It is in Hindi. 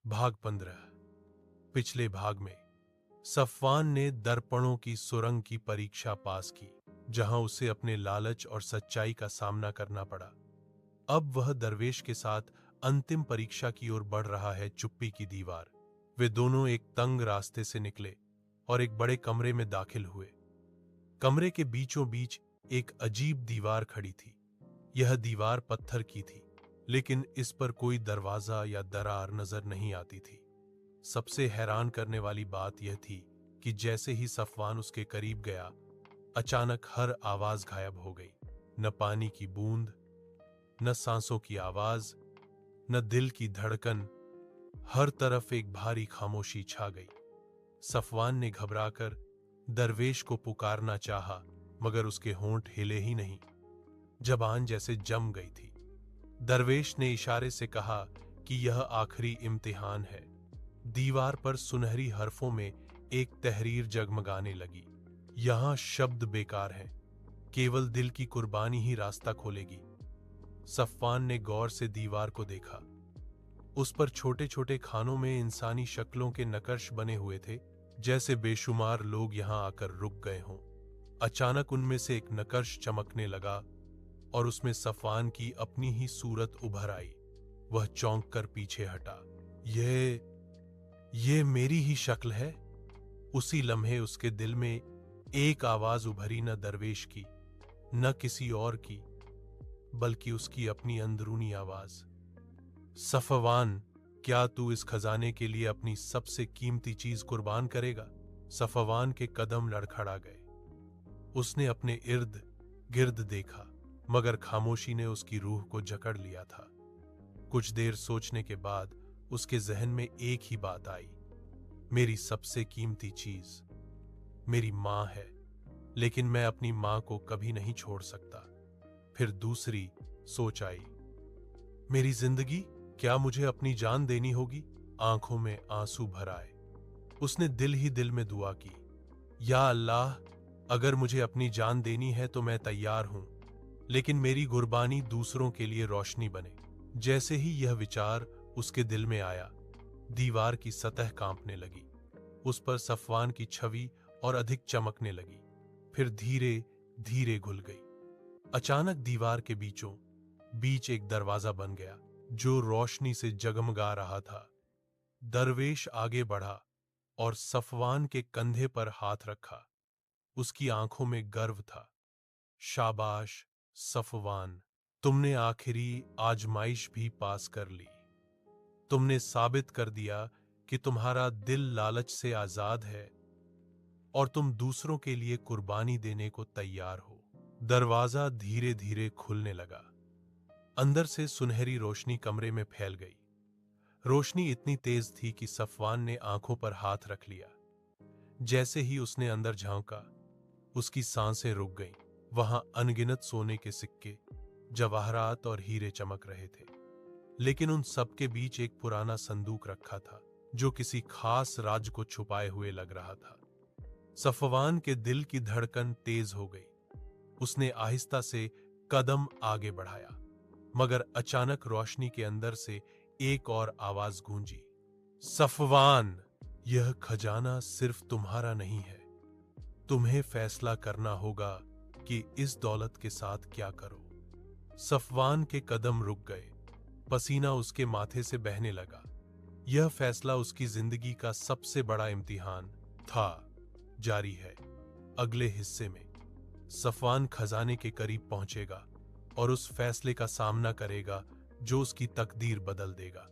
भाग 15। पिछले भाग में सफ़वान ने दर्पणों की सुरंग की परीक्षा पास की, जहां उसे अपने लालच और सच्चाई का सामना करना पड़ा। अब वह दरवेश के साथ अंतिम परीक्षा की ओर बढ़ रहा है। चुप्पी की दीवार। वे दोनों एक तंग रास्ते से निकले और एक बड़े कमरे में दाखिल हुए। कमरे के बीचों बीच एक अजीब दीवार खड़ी थी। यह दीवार पत्थर की थी, लेकिन इस पर कोई दरवाजा या दरार नजर नहीं आती थी। सबसे हैरान करने वाली बात यह थी कि जैसे ही सफ़वान उसके करीब गया, अचानक हर आवाज गायब हो गई। न पानी की बूंद, न सांसों की आवाज, न दिल की धड़कन। हर तरफ एक भारी खामोशी छा गई। सफ़वान ने घबराकर दरवेश को पुकारना चाहा, मगर उसके होंठ हिले ही नहीं। जबान जैसे जम गई थी। दरवेश ने इशारे से कहा कि यह आखिरी इम्तिहान है। दीवार पर सुनहरी हरफों में एक तहरीर जगमगाने लगी। यहां शब्द बेकार हैं, केवल दिल की कुर्बानी ही रास्ता खोलेगी। सफ़वान ने गौर से दीवार को देखा। उस पर छोटे छोटे खानों में इंसानी शक्लों के नक्श बने हुए थे, जैसे बेशुमार लोग यहां आकर रुक गए हों। अचानक उनमें से एक नक्श चमकने लगा और उसमें सफ़वान की अपनी ही सूरत उभर आई। वह चौंक कर पीछे हटा। ये मेरी ही शक्ल है। उसी लम्हे उसके दिल में एक आवाज उभरी, न दरवेश की, न किसी और की, बल्कि उसकी अपनी अंदरूनी आवाज। सफ़वान, क्या तू इस खजाने के लिए अपनी सबसे कीमती चीज कुर्बान करेगा? सफ़वान के कदम लड़खड़ा गए। उसने अपने इर्द गिर्द देखा, मगर खामोशी ने उसकी रूह को जकड़ लिया था। कुछ देर सोचने के बाद उसके जहन में एक ही बात आई, मेरी सबसे कीमती चीज मेरी मां है, लेकिन मैं अपनी मां को कभी नहीं छोड़ सकता। फिर दूसरी सोच आई, मेरी जिंदगी, क्या मुझे अपनी जान देनी होगी? आंखों में आंसू भर आए। उसने दिल ही दिल में दुआ की, या अल्लाह, अगर मुझे अपनी जान देनी है तो मैं तैयार हूं, लेकिन मेरी कुर्बानी दूसरों के लिए रोशनी बने। जैसे ही यह विचार उसके दिल में आया, दीवार की सतह कांपने लगी। उस पर सफ़वान की छवि और अधिक चमकने लगी, फिर धीरे धीरे घुल गई। अचानक दीवार के बीचों बीच एक दरवाजा बन गया, जो रोशनी से जगमगा रहा था। दरवेश आगे बढ़ा और सफ़वान के कंधे पर हाथ रखा। उसकी आंखों में गर्व था। शाबाश सफ़वान, तुमने आखिरी आजमाइश भी पास कर ली। तुमने साबित कर दिया कि तुम्हारा दिल लालच से आजाद है और तुम दूसरों के लिए कुर्बानी देने को तैयार हो। दरवाजा धीरे धीरे खुलने लगा। अंदर से सुनहरी रोशनी कमरे में फैल गई। रोशनी इतनी तेज थी कि सफ़वान ने आंखों पर हाथ रख लिया। जैसे ही उसने अंदर झांका, उसकी सांसें रुक गईं। वहां अनगिनत सोने के सिक्के, जवाहरात और हीरे चमक रहे थे, लेकिन उन सब के बीच एक पुराना संदूक रखा था, जो किसी खास राज को छुपाए हुए लग रहा था। सफ़वान के दिल की धड़कन तेज हो गई। उसने आहिस्ता से कदम आगे बढ़ाया, मगर अचानक रोशनी के अंदर से एक और आवाज गूंजी, सफ़वान, यह खजाना सिर्फ तुम्हारा नहीं है। तुम्हें फैसला करना होगा कि इस दौलत के साथ क्या करो। सफ़वान के कदम रुक गए। पसीना उसके माथे से बहने लगा। यह फैसला उसकी जिंदगी का सबसे बड़ा इम्तिहान था। जारी है अगले हिस्से में। सफ़वान खजाने के करीब पहुंचेगा और उस फैसले का सामना करेगा जो उसकी तकदीर बदल देगा।